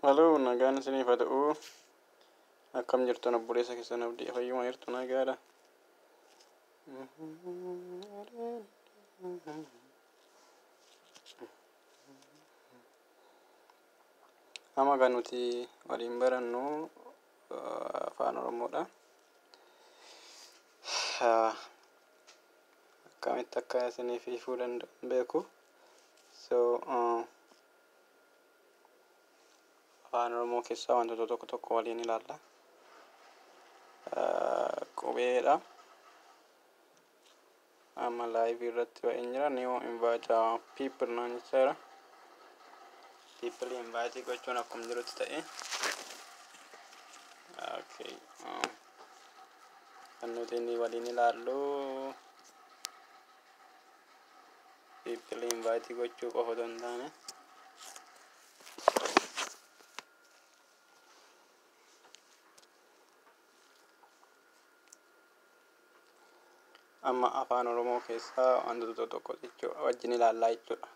Halloo, nagaan isiniif haa ta'u. Akkam jirtu obboleessa keessan abdii fayyuma jirtu nagaadha. Amma kan nuti waliin barannu afaan Oromoodha. Akkamitti akka isiniif ifuu danda'u hin beeku. Afaan Oromoo keessaa wantoota tokko tokko waliin ilaalla. Qubeedha. Amma live irratti ba'een jira. New invite people naan jechaadha. People invite gochuun akkuma jirutti ta'e. Okay. Kan nuti inni waliin ilaallu people invite gochuu qofa otoo hin taane. Amma afaan Oromoo keessaa wantoota tokko jechuudha wajjin ilaallaa jechuudha.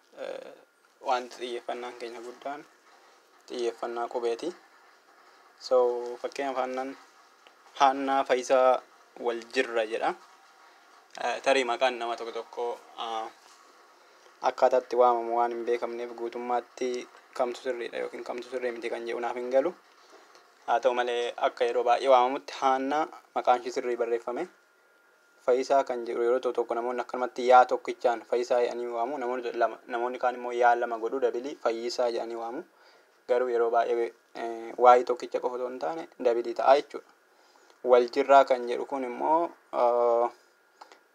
Wanti xiyyeeffannaan keenya guddaan xiyyeeffannaa qubeeti. Fakkeenyaaf Haannaa Fayisaa Waljirra jedha. Tarii maqaan nama tokko akkaataatti waamamu waan hin beekamneef guutummaatti kamtu sirriidha yookiin kamtu sirrii miti kan jedhu naaf hin galu. Haa ta'u malee akka yeroo baay'ee waamamutti Haannaa maqaan ishii sirrii barreeffame. Fayisaa kan jedhu yeroo tokko namoonni akkanumatti yaa tokkichaan Fayisaa jedhanii waamu. Namoonni kaan immoo yaa lama godhuu dabilii Fayyisaa jedhanii waamu. Garuu yeroo baay'ee waa'ee tokkicha qofa otoo hin taane dabilii ta'a jechuudha. Waljirraa kan jedhu kun immoo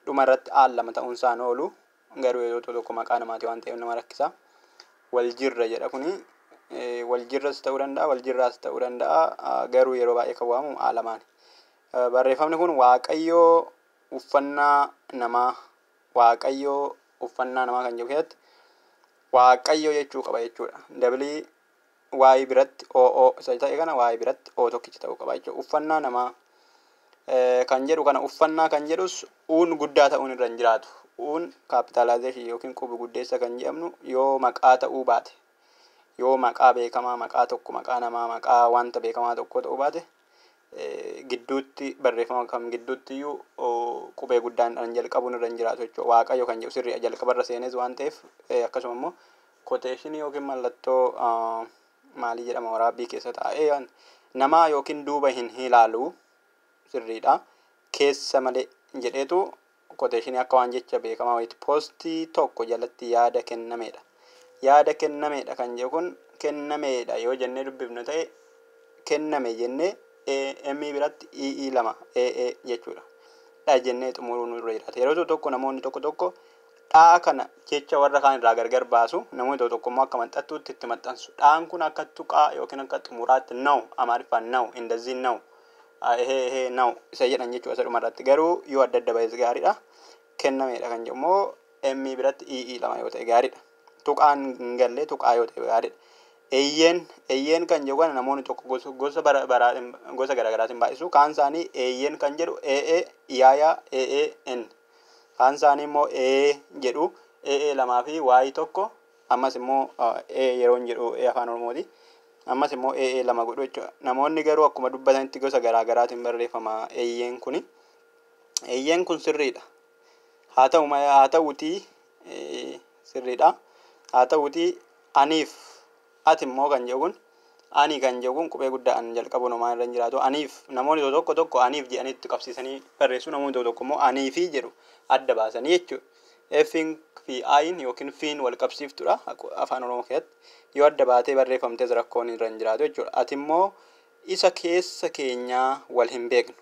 dhumarratti aal lama ta'uunsaan oolu. Garuu yeroo tokko maqaa namaati waan ta'eef nama rakkisa. Waljirra jedha kuni waljirras ta'uu danda'a, waljirraas ta'uu danda'a. Garuu yeroo baay'ee kan waamamu aa lamaani. Barreeffamni kun Waaqayyoo uffannaa namaa kan jedhu keessatti Waaqayyoo jechuu qaba jechuudha. Dabilii waa'ee biratti oo isa ta'e kana waa'ee biratti oo tokkicha ta'uu qaba jechuudha. Uffannaa namaa kan jedhu kana uffannaa kan jedhus uun guddaa ta'uun irra hin jiraatu. Uun kaapitaalaayizeeshinii yookiin qubi guddeessa kan jedhamnu yoo maqaa ta'uu baate, yoo maqaa beekamaa, maqaa tokko, maqaa namaa, maqaa wanta beekamaa tokko ta'uu baate gidduutti barreeffama kam gidduutti iyyuu qubee guddaan jalqabuun irra hin jiraatu jechuudha. Waaqayyo kan jedhu sirrii jalqabarra seenes waan ta'eef akkasuma immoo koteeshinii yookiin mallattoo maalii jedhama waraabbii keessa taa'ee namaa yookiin duuba hin ilaalu sirriidha. Keessa malee jedheetu koteeshinii akka waan jecha beekamaa wayiiti poostii tokko jalatti yaada kennameedha. Yaada kennameedha kan jedhu kun kennameedha yoo jennee dubbifnu ta'e kenname jennee emii biratti ii lama jechuudha. Dha jennee xumuruu nurra jiraata. Yeroo tokko namoonni tokko dhaa kana jecha warra kaan irraa gargar baasu. Namoonni tokko immoo akka maxxattuutti itti maxxansu. Dhaan kun akka tuqaa yookiin akka xumuraatti naw Amaariffaan naw indazii naw naw isa jedhan jechuudha isa dhumarratti. Garuu yoo adda adda baay'ee gaariidha. Kennameedha kan jedhu immoo emii biratti ii lama yoo ta'e gaariidha. Tuqaan hin galle tuqaa yoo ta'e gaariidha. Eeyyeen kan jedhu kana namoonni tokko gosa garaagaraatiin baay'isu. Kaan isaanii eeyyeen kan jedhu yaayaa n. Kaan isaanii immoo jedhu lamaa fi waa'ee tokko. Ammas immoo yeroo jedhu afaan Oromooti. Ammas immoo lama godhu jechuudha. Namoonni garuu akkuma dubbatanitti gosa garaagaraatiin barreeffama eeyyeen kuni. Eeyyeen kun sirriidha. Haa ta'uutii sirriidha. Haa ta'uutii aniif ati immoo kan jedhu kun ani kan jedhu kun qubee guddaan jalqabuun homaa irra hin jiraatu. Aniif namoonni tokko aniif jedhanitti qabsiisanii barreessu. Namoonni tokko immoo aniifi jedhu adda baasanii jechuudha. F'n fi I'n yookiin F'n wal qabsiiftudha afaan Oromoo keessatti. Yoo adda baatee barreeffamtees rakkoon irra hin jiraatu jechuudha. Ati immoo isa keessa keenyaa wal hin beeknu.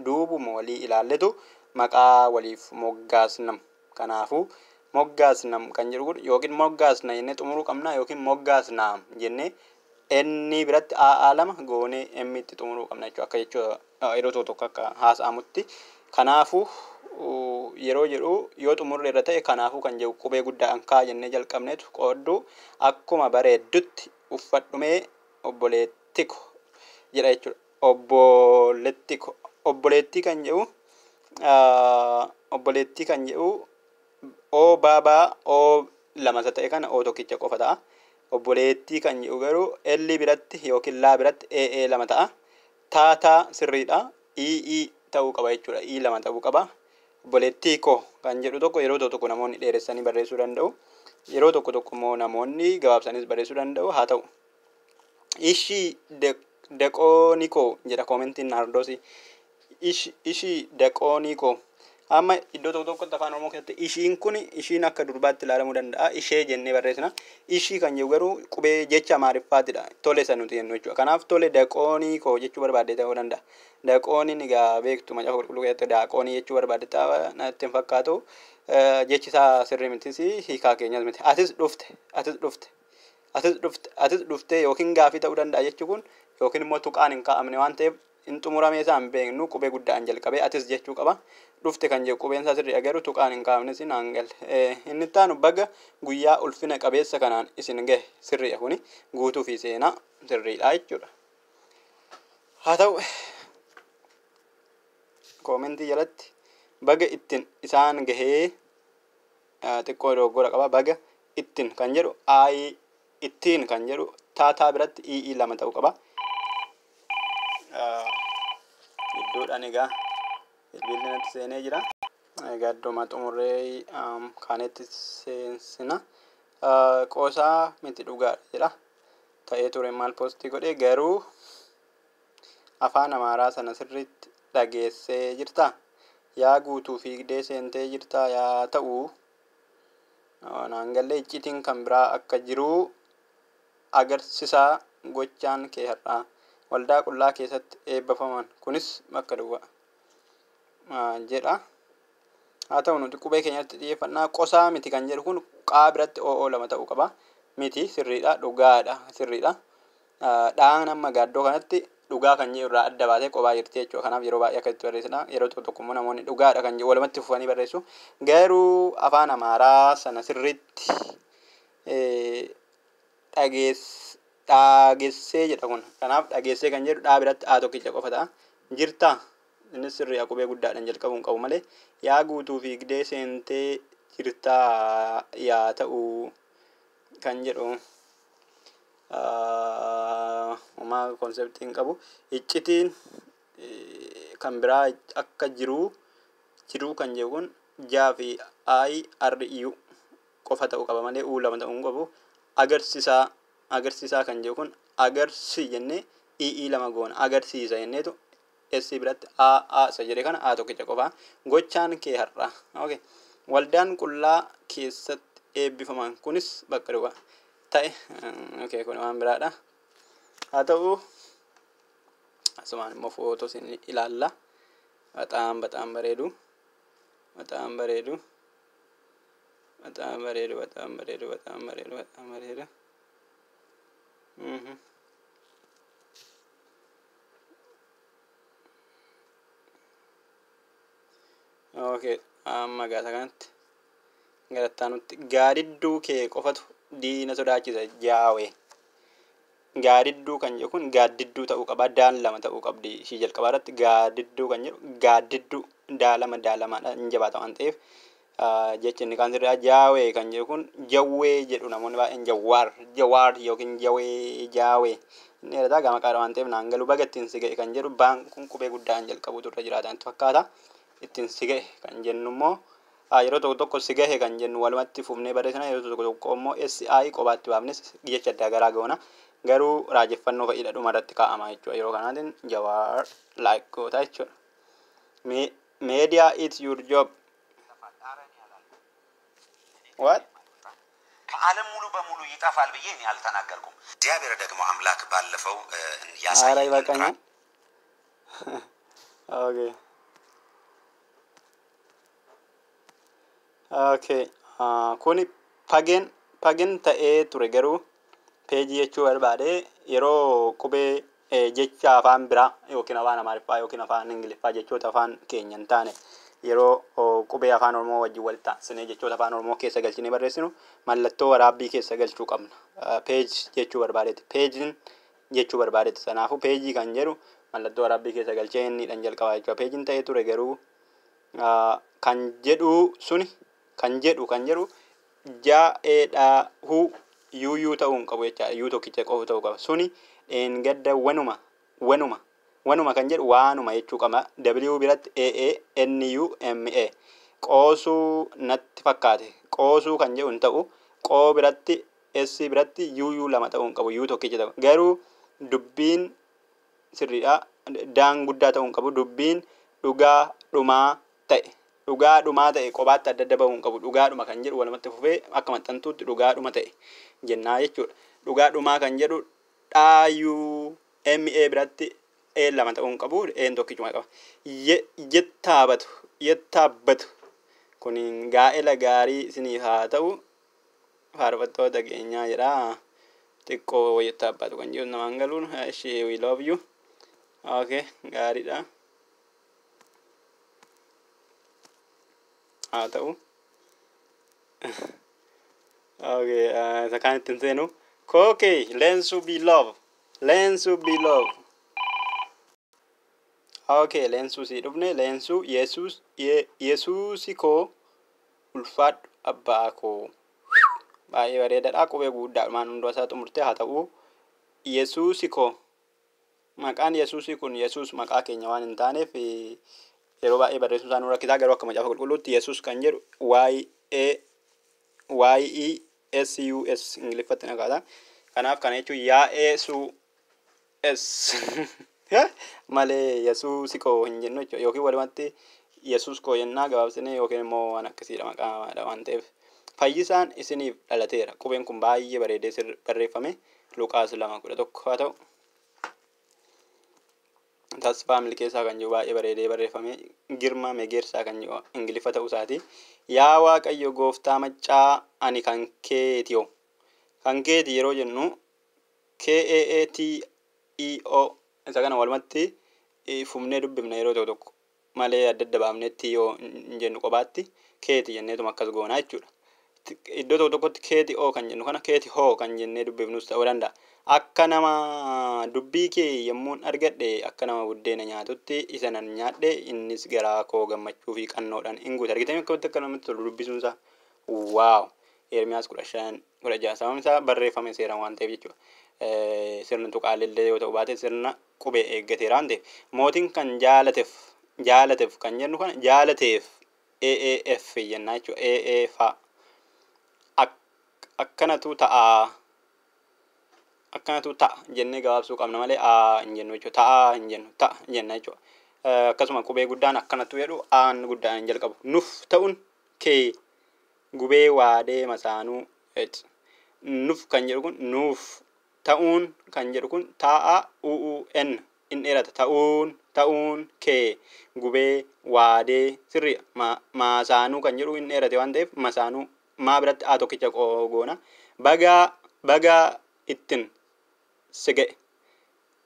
Duubuma walii ilaalletu maqaa waliif moggaasnam. Kanaafuu moggaasnam kan jedhu yookiin moggaasna jennee xumuruu qabna yookiin moggaasnaam jennee inni biratti lama goonee emmiitti xumuruu qabna jechuudha. Akka jechuudha yeroo tokko akka haasa'amutti. Kanaafuu yeroo jedhu yoo xumurre irra ta'e kanaafuu kan jedhu qubee guddaan kaa jennee jalqabneetu qoodduu akkuma bareeddutti uffadhumee obboleettiko jedha jechuudha. Obboleettii kan jedhu oo baabaa oo lama isa ta'e kana oo tokkicha qofa ta'a. obboleettii kan jedhu garuu L biratti yookiin laa biratti ee lama ta'a. Taataa sirriidha. Ii ta'uu qaba jechuudha. Ii lama ta'uu qaba. Obboleettii koo kan jedhu tokko yeroo tokko namoonni dheeressanii barreessuu danda'u. Yeroo tokko immoo namoonni gabaabsanis barreessuu danda'u. Haa ta'u. Ishii daqoonii koo jedha koomentiin Naardoosi. Ishii daqoonii koo. Amma iddoo tokkotti afaan Oromoo keessatti ishiin kun ishiin akka durbaatti ilaalamuu danda'a. Ishee jennee barreessina. Ishii kan jedhu garuu qubee jecha Amaariffaatidha. Tole san nuti jennu jechuudha. Kanaaf tole daqoonii koo jechuu barbaadde ta'uu danda'a. Daqooniin egaa beektu macaafa qulqulluu keessatti daaqoonii jechuu barbaadde ta'a natti hin fakkaatu. Jechi isaa sirrii mitis hiikaa keenyas miti. Atis dhufte yookiin gaafii ta'uu danda'a jechi kun yookiin immoo tuqaan hin kaa'amne waan ta'eef hin xumuramee isaa hin beeknu qubee guddaan jalqabee atis jechuu qaba. Dhufte kan jedhu qubeen isaa sirrii garuu tuqaan hin kaa'amne sin hangal. Inni ittaanu baga guyyaa ulfina qabeessa kanaan isin gahe sirriidha kuni guutuu fi seenaa sirriidha jechuudha. Haa ta'u koomentii jalatti baga ittiin isaan gahee xiqqoo dogoggora qaba. Baga ittiin kan jedhu ittiin kan jedhu taataa biratti ii lama ta'uu qaba. Iddoodhaan egaa bilbilli natti seenee jira. Egaa iddooma xumurree kaanetti seensina. Qoosaa miti dhugaadha jedha. Ta'ee ture maal poostii godhee garuu afaan Amaaraa sana sirriitti dhageessee jirta. Yaa guutuu fiigdee seentee jirta yaa ta'u naangallee iccitiin kan biraa akka jiru agarsiisaa gochaan kee har'aa waldaa qullaa keessatti eebbifaman kunis bakka duwwaa jedha. Haa ta'u nuti qubee keenyatti xiyyeeffannaa. Qosaa miti kan jedhu kun qaa biratti oo lama ta'uu qaba. Miti sirriidha dhugaadha sirriidha. Dhaan amma gaaddoo kanatti dhugaa kan jedhu irraa adda baatee qophaa jirti jechuudha. Kanaaf yeroo baay'ee akkasitti barreessina. Yeroo tokko immoo namoonni dhugaadha kan jedhu walumatti fufanii barreessu. Garuu afaan Amaaraa sana sirriitti dhageessee jedha kun. Kanaaf dhageessee kan jedhu dhaa biratti aa tokkicha qofa ta'a. Jirta innis sirrii qubee guddaadhaan jalqabuu hin qabu malee yaa guutuu fiigdee seentee jirtaa yaa ta'u kan jedhu homaa konseptii hin qabu. Iccitiin kan biraa akka jiruu kan jedhu kun jaa fi IRU qofa ta'uu qaba malee uu lama ta'uu hin qabu. Agarsiisaa kan jedhu kun agarsi jennee ii lama goona agarsiisa jenneetu S biratti isa jedhee kana A tokkicha qofa. Gochaan kee har'a. Okay. Waldaan qullaa keessatti eebbifaman kunis bakka duwwaa ta'e. Okay, kun waan biraadha. Haa ta'u asumaan immoo footos inni ilaalla. Bataam bareedu. Okay, amma gaasa kanatti garattaanutti gaadidduu kee qofatu diina sodaachisa jaawee. Gaadidduu kan jedhu kun gaaddidduu ta'uu qaba. Daan lama ta'uu qabdi. Ishii jalqabaa irratti gaadidduu kan jedhu gaaddidduu daalamaadha hin jabaata waan ta'eef jechi inni kan sirraa jaawee kan jedhu kun jawwee jedhu namoonni baay'een jawaar yookiin jaawee inni irraa gama qaara waan ta'eef naangaluu baga ittiin si ga'e kan jedhu baan kun qubee guddaan jalqabuutu irra jiraatan fakkaata. Ittiin si ga'e kan jennu immoo yeroo tokko si gahe kan jennu walumatti fufnee barreessina. Yeroo tokko immoo SI qobaatti baafnes jecha adda garaa goona. Garuu raajeffannoo fa'idha dhuma irratti kaa'ama jechuudha. Yeroo kanaatiin jawaar goota jechuudha. Media it's your job. What? ከዓለም ሙሉ በሙሉ ይጠፋል ብዬ እኔ አልተናገርኩም። እግዚአብሔር ደግሞ አምላክ ባለፈው ያሳየኝ Okay. Kuni pageen ta'ee ture garuu peejii jechuu barbaade yeroo qubee jecha afaan biraa yookiin afaan Amaariffaa yookiin afaan Ingiliffaa jechoota afaan keenya hin taane yeroo qubee afaan Oromoo wajjin wal taasisnee jechoota afaan Oromoo keessa galchinee barreessinu mallattoo waraabbii keessa galchuu qabna. Peej jechuu barbaadeeti. Peejiin jechuu barbaadeeti. Kanaafuu peejii kan jedhu mallattoo waraabbii keessa galchee inniidhaan jalqabaa jechuudha. Peejiin ta'ee ture garuu kan jedhu suni kan jedhu jaa'eedhaa yuu ta'uun qabu jechaadha. Yuu tokkicha qofa ta'uu qaba. Suni dheengadda wanuma kan jedhu waanuma jechuu qaba. W biratti AANUMA qoosuu natti fakkaate. Qoosuu kan jedhu hin ta'u. Qoo biratti S biratti yuu lama ta'uu hin qabu. Yuu tokkicha ta'u. Garuu dubbiin sirriidha. Daan guddaa ta'uu hin qabu. Dubbiin dhugaadhumaa ta'e. Dhugaadhumaa ta'e kophaatti adda adda bahuu hin qabu. Dhugaadhuma kan jedhu walumatti fufee akka maxxantuutti dhugaadhuma ta'e jennaa jechuudha. Dhugaadhumaa kan jedhu dhaayuu MA biratti E lama ta'uu hin qabu. Een tokkichuma qaba. Yettaabbatu kun gaa'ela gaarii isiniif haa ta'u. Faarfattoota keenyaa jedha. Xiqqoo yettaabbatu kan jedhu namaan galuun. We love you. Okay, gaariidha. Haa ta'u. Okay, isa kaan ittiin seenu. Okay, learn to be love. Okay, leensu si dhufne leensu Yesuusi koo ulfaadhu abbaa koo. Baay'ee bareedaadha. Qubee guddaadhumaan hundoo isaa xumurtee haa ta'u. Yesuusi koo. Maqaan Yesuusii kun Yesuus maqaa keenya waan hin taaneef yeroo baay'ee barreessuu isaa nu rakkisaa. Garuu akka macaafa qulqulluutti Yesuus kan jedhu YESUS Ingiliffatti naqaata. Kanaaf kana jechuun YAESUS malee Yesuusi koo hin jennu jechuudha. Yookiin walumatti Yesuus koo jennaa gabaabsinee yookiin immoo waan akkasiidha maqaadha waan ta'eef. Fayyisaan isiniif dhalateera. Qubeen kun baay'ee bareedee barreeffame. Luqaas 2:11 haa ta'u. Tasfaa milkeessaa kan jiru baay'ee bareedee barreeffame. Girma megeersaa kan jiru Ingiliffa ta'uu isaati. Yaa Waaqayyo gooftaa maccaa ani kan keetiyoo. Kan keeti yeroo jennu KAATEO isa kana walumatti fumnee dubbifna yeroo tokko malee adda adda baafnetti yoo hin jennu kophaatti keeti jenneetuma akkas goonaa jechuudha. Iddoo tokkotti keeti oo kan jennu kana keeti hoo kan jennee dubbifnus ta'uu danda'a. Akka nama dubbii kee yommuun argadhe akka nama buddeena nyaatutti isa nan nyaadhe innis garaa koo gammachuu fi qannoodhaan hin guute. Argitanii akkamitti akka namatti tolu dubbisuunsaa. Waaw! Ermiyaas 15:16 sababni isaa barreeffame seeraan waan ta'eef jechuudha. Sirna tuqaalillee yoo ta'u baate sirna qubee eeggateera waan ta'eef. Mootiin kan jaalateef kan jennu kana jaalateef AAF jennaa jechuudha. AAFA. Akkanatu ta'a jennee gabaabsuu qabna malee hin jennu jechuudha. Ta'a hin jennu ta'a jenna jechuudha. Akkasuma qubee guddaan akkanatu jedhu aan guddaan hin jalqabu. Nuuf ta'uun kee gubee waadee masaanuu. Nuuf kan jedhu kun nuuf. Ta'uun kan jedhu kun ta'a UUN in dheerata. Ta'uun kee gubee waadee sirrii masaanuu kan jedhu in dheerate waan ta'eef masaanuu. Maa biratti haa tokkicha goona. Bagaa ittiin si ga'e.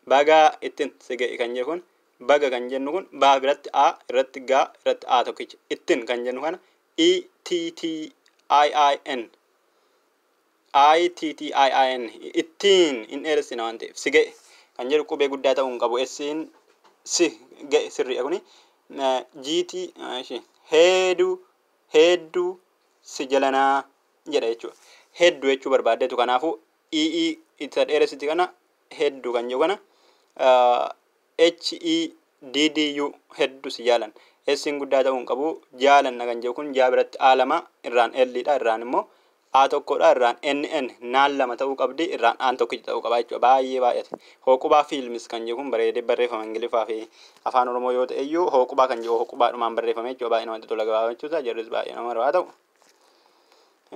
Bagaa ittiin si ga'e kan jedhu kun baga kan jennu kun baa biratti haa irratti gaa irratti haa tokkicha. Ittiin kan jennu kana ITTIIN ittiin in dheeressina waan ta'eef si ga'e kan jedhu qubee guddaa ta'uu hin qabu. Essiin si ga'e sirriidha kuni. Hedduu si jalanaa jedha jechuudha. Hedduu jechuu barbaaddeetu kanaafuu isa dheeressiti kana hedduu kan jiru kana HEDDU hedduu si jaalan. Essiin guddaa ta'uu hin qabu. Jaalanna kan jiru kun jaa biratti A2 irraan L'dha irraan immoo A1dha irraan NN naan 2 ta'uu qabdi irraan aan tokkicha ta'uu qaba jechuudha. Baay'ee baay'ate. Hooqubaa fiilmis kan jiru kun bareedee barreeffama Ingiliffaa fi afaan Oromoo yoo ta'e iyyuu hooqubaa kan jiru hooqubaadhumaan barreeffame jechuudha. Baay'ee namatti tola gabaabachuusaa jarris baay'ee nama haa ta'u.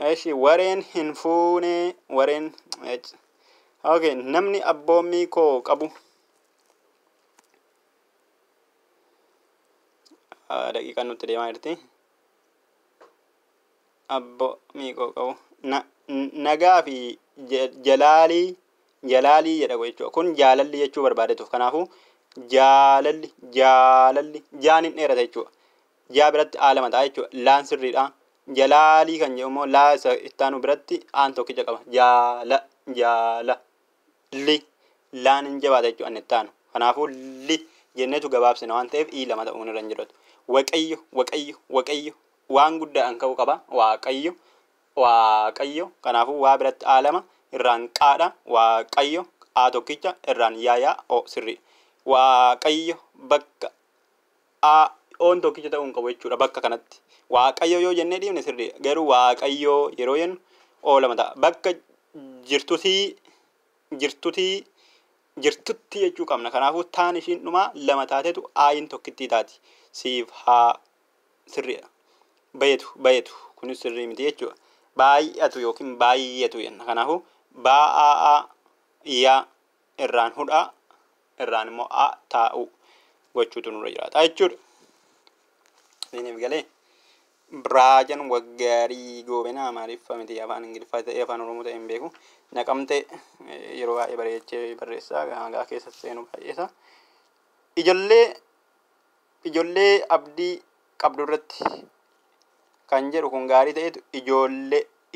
Eeshi wareen hin fuune wareen okay namni abboommii koo qabu daqiiqaan nutti deemaa jirti. Abboommii koo qabu nagaa fi jalaalii jedha jechuudha. Kun jaalalli jechuu barbaadetuuf kanaafuu jaalalli jaan hin dheerata jechuudha. Jaa biratti A2 ta'a jechuudha. Laan sirriidha. Jalaalii kan jedhu immoo laa isa ittaanu biratti aan tokkicha qaba. Li laan hin jabaata jechuudha inni ittaanu. Kanaafuu li jenneetu gabaabsina waan ta'eef I2 ta'uun irra hin jiratu. Waaqayyo waan guddaadhaan ka'uu qaba. Waaqayyo kanaafuu waa biratti A2 irraan qaadha waaqayyo a tokkicha irraan yaayaa o sirri waaqayyo bakka a oon tokkicha ta'uun qabu jechuudha bakka kanatti waaqayyo yoo jennee dhiifne sirri garuu waaqayyo yeroo jennu o lama ta'a bakka jirtutti jechuu qabna kanaafuu taan ishiin dhumaa lama taatetu aayin tokkittii taati siif haa sirriidha bayetu kunis sirrii miti jechuudha baay'atu yookiin baay'atu jenna kanaafuu baa'aa yaa irraan hudhaa irraan immoo a taa'u gochuutu nurra jiraata jechuudha. Isiniif galee Biraajan Waggaarii Goobenaa maaliif miti afaan Ingiliffaa ta'ee afaan Oromoo ta'e hin beeku naqamtee yeroo baay'ee bareechee barreessaa gahaa keessatti seenuu baay'eesa ijoollee abdii qabdu irratti kan jedhu kun gaarii ta'etu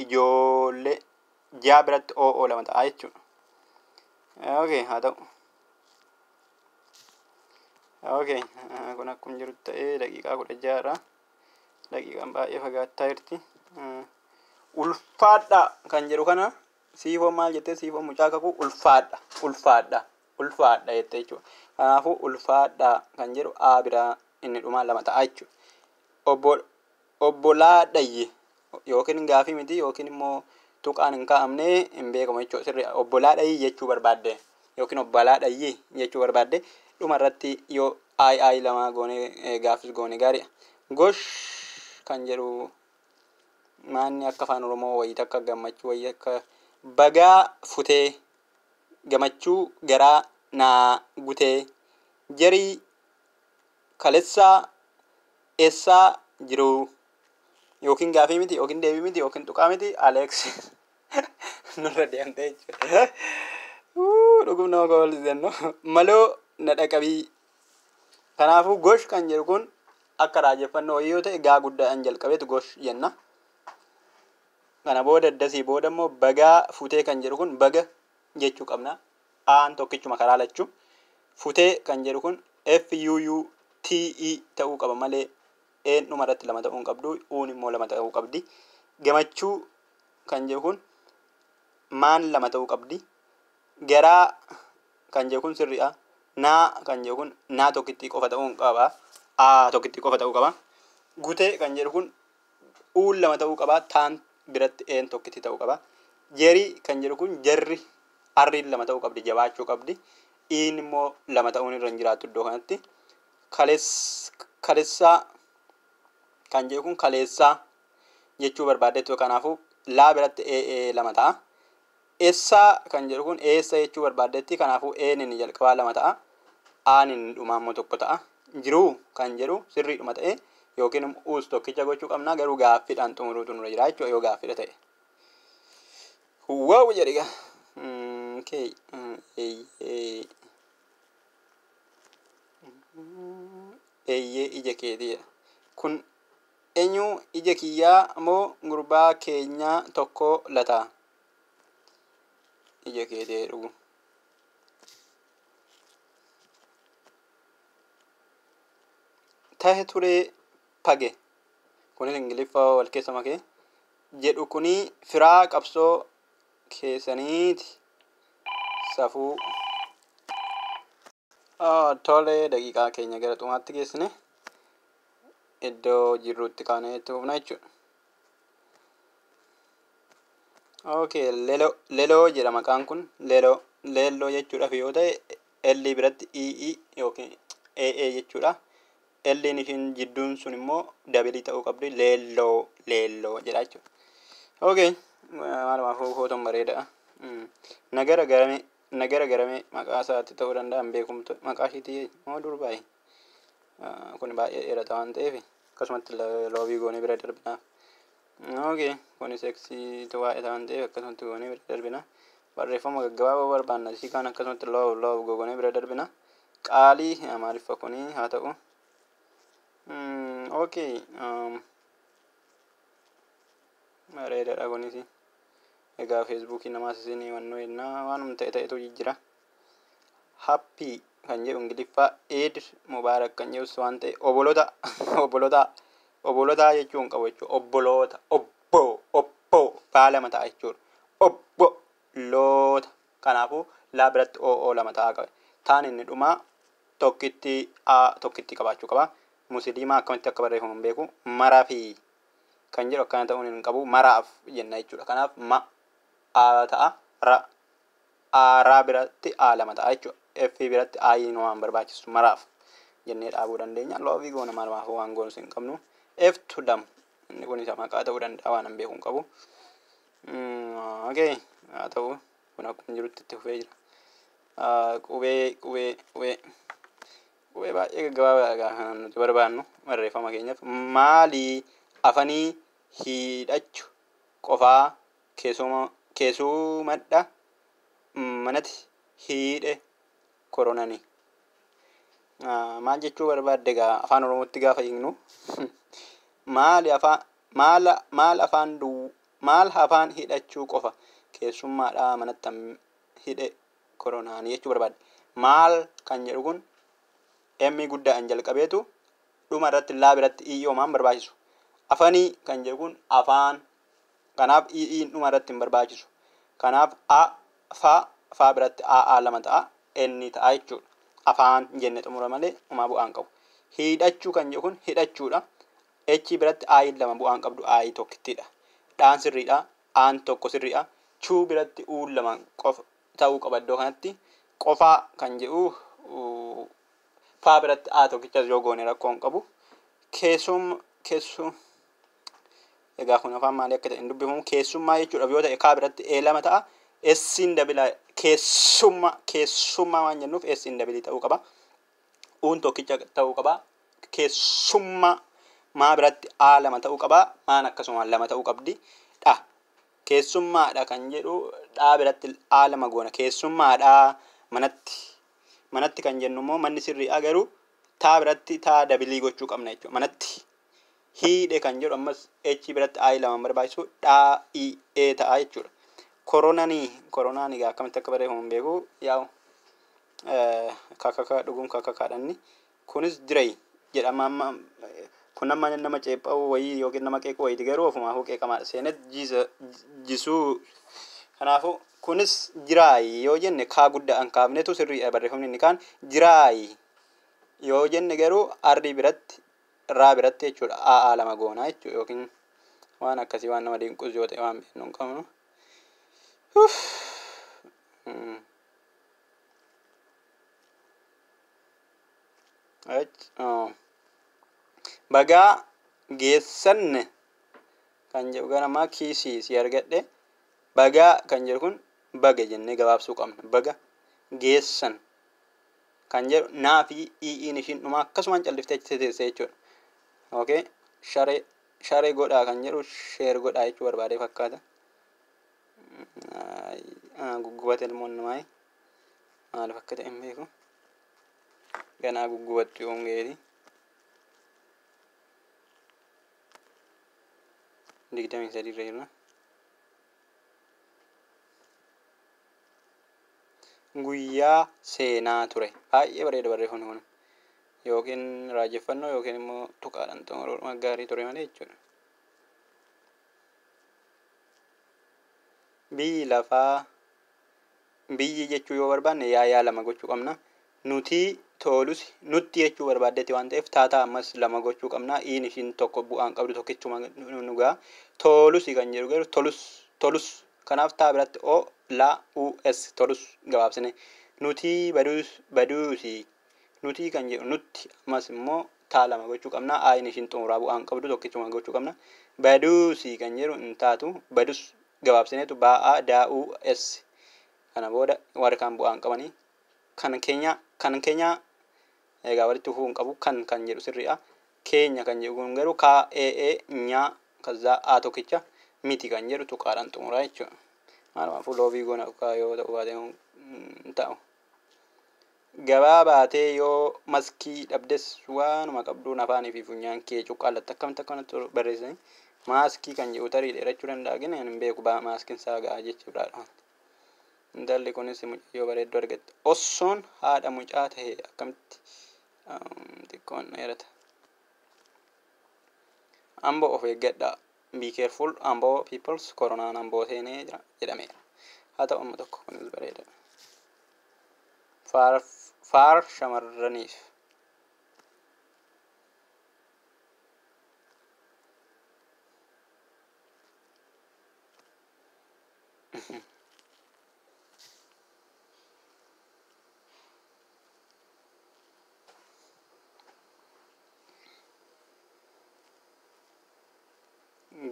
ijoollee jaa biratti oo lama ta'a jechuudha. Okay haa ta'u. Okay kun akkuma jiru ta'ee daqiiqaa 16 daqiiqaan baay'ee fagaattaa jirti. Ulfaadha kan jedhu kana siifoo maal jettee siifoo mucaa kakuu ulfaadha jettee jechuudha. Kanaafuu ulfaadha kan jedhu a biraa inni dhumaa lama ta'a jechuudha. Obbolaadhayye yookiin gaafii miti yookiin immoo tuqaan hin kaa'amne hin beekamu jechuudha. Sirrii obbolaadhayye jechuu barbaadde yookiin obbolaadhayye jechuu barbaadde dhuma irratti yoo ai lama goone gaafis goone gaariidha. Gosh kan jedhu maanni akka afaan Oromoo wayii takka gammachuu wayii akka bagaa futee gammachuu garaa naa gutee jarii kalessaa eessaa jiru yookiin gaafii miti yookiin deebii miti yookiin tuqaa miti Alex nurra deemtee jechuudha. Dhugum nama kaballisenno maloo na dhaqabii. Kanaafuu gosh kan jedhu kun akka raajeffannoo yoo ta'e gaa guddaadhaan jalqabeetu gosh jenna. Kana booda addasii booda immoo bagaa futee kan jedhu kun baga jechuu qabna. Aan tokkichuma karaa lachuu. Futee kan jedhu kun FUUTE ta'uu qaba malee een dhuma irratti lama ta'uu hin qabdu uun immoo lama ta'uu qabdi. Gammachuu kan jedhu kun maan lama ta'uu qabdi. Garaa kan jedhu kun sirriidha. Naa kan jedhu kun naa tokkittii qofa ta'uu qaba. A tokkittii qofa ta'uu qaba. Gutee kan jedhu kun uun lama ta'uu qaba. Taan biratti een tokkittii ta'uu qaba. Jerii kan jedhu kun jarri arriin lama ta'uu qabdi jabaachuu qabdi. Iin immoo lama ta'uun irra hin jiraattu iddoo kanatti. Kalessaa kan jedhu kun kaleessaa jechuu barbaaddeetu kanaafuu laa biratti lama ta'a. Eessaa kan jedhu kun eessa jechuu barbaaddeetti kanaafuu een inni jalqabaa lama ta'a. Aan inni dhumaa immoo tokko ta'a. Jiruu kan jedhu sirriidhuma ta'e yookiin uus tokkicha gochuu qabna garuu gaaffiidhaan xumuruutu nurra jira jechuudha yoo gaaffiidha ta'e. Wow jedhiga. Okay. Eeyyee ija keetii kun eenyu ija kiyyaa moo gurbaa keenyaa tokko lataa ija keetii dhugu. Tahe turee page kunis Ingiliffaa wal keessa makee jedhu kuni firaa qabsoo keessaniiti safuu. Tole daqiiqaa keenya gara xumaatti geessine iddoo jirruutti kaanee itti fufna jechuudha. Okay, leloo jedha maqaan kun leelloo jechuudhaaf yoo ta'e L biratti EE yookiin AA jechuudha. L'n ishiin jidduun sun immoo dabilii ta'uu qabdi leelloo jedha jechuudha. Okay, maalumaaf footoon bareedaadha. Nagara garame maqaa isaatti ta'uu danda'an beekumtu maqaa ishiitii moo durbaayi. Kun baay'ee dheerata waan ta'eef akkasumatti loobii goonee bira darbina. Okay, kun seksiitu baay'ee waan ta'eef akkasumatti goonee bira darbina. Barreeffama gaggabaaboo barbaanna isii kaan akkasumatti loob goonee bira darbina. Qaalii maaliif kuni haa ta'u. Okay, bareedaadha kunis. Egaa feesbuukii namaas isin wannoo jennaa waanuma ta'etu jijjira. Happy kan jedhu Ingiliffaa Eid Mubaarak kan jedhus waan ta'e obbolotaa jechuun qabu jechuudha. Obboloota baa lama ta'a jechuudha. loota. Kanaafuu laa biratti oo lama ta'aa qaba. Taan inni dhumaa tokkitti tokkitti qabaachuu qaba. Musliimaa akkamitti akka barreeffamu hin beeku. Maraa fi kan jedhu akkana ta'uun hin qabu. Maraaf jenna jechuudha. Kanaaf ta'a. Raa biratti lama ta'a jechuudha. F biratti ayiin waan barbaachisu maraaf jennee dhaabuu dandeenya. Loofii goona malumaaf waan goonus hin qabnu. F dam inni kun isa maqaa ta'uu danda'a waan hin beeku hin qabu. Okay haa ta'u kun akkuma jirutti itti fufee jira. Qubee baay'ee gaggabaabaa kan nuti barbaannu barreeffama keenyaaf maalii afanii hidhachuu qofaa keessumadha manatti hidhe koronanii. Maal jechuu barbaadde egaa afaan oromootti gaafa hiiknu maal afaan hidhachuu qofa keessummaadha manatti hidhe koronaanii jechuu barbaadde. Maal kan jedhu kun emmi guddaan jalqabeetu dhuma irratti laa biratti iyyoomaan barbaachisu. Afanii kan jedhu kun afaan kanaaf i'iin dhuma irratti hin barbaachisu. Kanaaf faa biratti lama ta'a inni ta'a jechuudha. Afaan jenne xumura malee homaa bu'aan qabu. Hidhachuu kan jedhu kun hidhachuudha. Echi biratti aayiin lama bu'aan qabdu aayii tokkittidha. Dhaan sirriidha. Aan tokko sirriidha. Chuu biratti uun lama qofa ta'uu qaba iddoo kanatti. Qofaa kan jedhu faa biratti tokkichas yoo goone rakkoo hin qabu. Egaa kun afaan maalii akka ta'e hin dubbifamu. Keessummaa jechuudha yoo ta'e kaa biratti lama ta'a. Essiin dabila keessummaa waan jennuuf essiin dabilii ta'uu qaba. Uun tokkicha ta'uu qaba. Keessummaa maa biratti lama ta'uu qaba. Maan akkasumaan lama ta'uu qabdi. Keessummaadha kan jedhu dhaa biratti lama goona. Keessummaadha manatti kan jennu immoo manni sirriidha garuu taa biratti taa dabilii gochuu qabna jechuudha. Manatti hidhe kan jedhu ammas echi biratti lama barbaachisu dhaa ta'a jechuudha. Koronaan egaa akkamitti akka barreeffamu hin beeku. Yaa'u kakaka dhuguun kakakaadhanni. Kunis direey jedhama. Kun nama ceephaa'u wayii yookiin nama qeequu wayiiti garuu ofumaafuu qeeqamaadha. Seenet jisuu. Kanaafuu kunis jiraayi yoo jenne kaa guddaan kaafnetu sirriidha barreeffamni inni kaan jiraayi yoo jenne garuu arrii biratti raa biratti jechuudha. Lama goonaa jechuudha yookiin waan akkasii waan nama dinqus yoo ta'e waan beeknu hin qabnu. Bagaa geessanne kan jedhu ganamaa kiisii si argadhe. Bagaa kan jedhu kun baga jennee gabaabsuu qabna. Baga geessan kan jedhu naa fi i'iin ishiin dhumaa akkasumaan calliftee teessee jechuudha. Okay sharee godhaa kan jedhu sheer godhaa jechuu barbaadee fakkaata. Guggubate ilmoon namaa maaliif akka ta'e hin beeku. Ganaa guggubattu yoon geeti. 23 irra jirna. Guyyaa seenaa ture. Baay'ee bareeda barreeffamni kun. Yookiin raajeffannoo yookiin immoo tuqaadhaan xumuruudhuma gaarii ture malee jechuudha. Biyyi lafaa biyyi jechuu yoo barbaanne yaa lama gochuu qabna. Nuti nutti jechuu barbaaddetti waan ta'eef taataa ammas lama gochuu qabna. Iin ishiin tokko bu'aan qabdu tokkichuma nugaa. Tolusi kan jedhu garuu tolus kanaaf taa biratti us tolus gabaabsine. Nuti baduusi nuti kan jedhu nutti ammas immoo taa lama gochuu qabna. Iin ishiin xumuraa bu'aan qabdu tokkichuma gochuu qabna. Baduusi kan jedhu hin taatu badus gabaabsineetu ba'aa daa'uu s kana booda warra kaan bu'aan qabanii kan keenya egaa walitti fufuu hin qabu kan jedhu sirriidha. Keenya kan jedhu kun garuu nyaa kazaa tokkicha miti kan jedhu tuqaadhaan xumuraa jechuudha. Malumaafuu loobii goona yoo ta'u baatee hin ta'u. Gabaa baatee yoo maskii dhabdes waanuma qabduun afaanii fi funyaan kee cuqqaallatti akkamitti barreessanii maaskii kan jedhu tarii dheerachuu danda'a gina hin beeku maaskiin isaa gahaa jechuudha. Intalli kunis mucayyoo bareedduu argatte. Ossoon haadha mucaa ta'e akkamitti xiqqoon dheerata. Amboo of eeggadhaa. Be careful Amboo peoples koronaan Amboo seenee jira jedhameera. haa ta'u amma tokko kunis bareeda. Faar shamarraniif.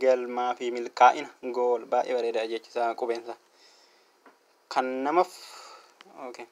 Galmaa fi milkaa'ina gool baay'ee bareeda jechisaa qubeensa kan namaaf okay.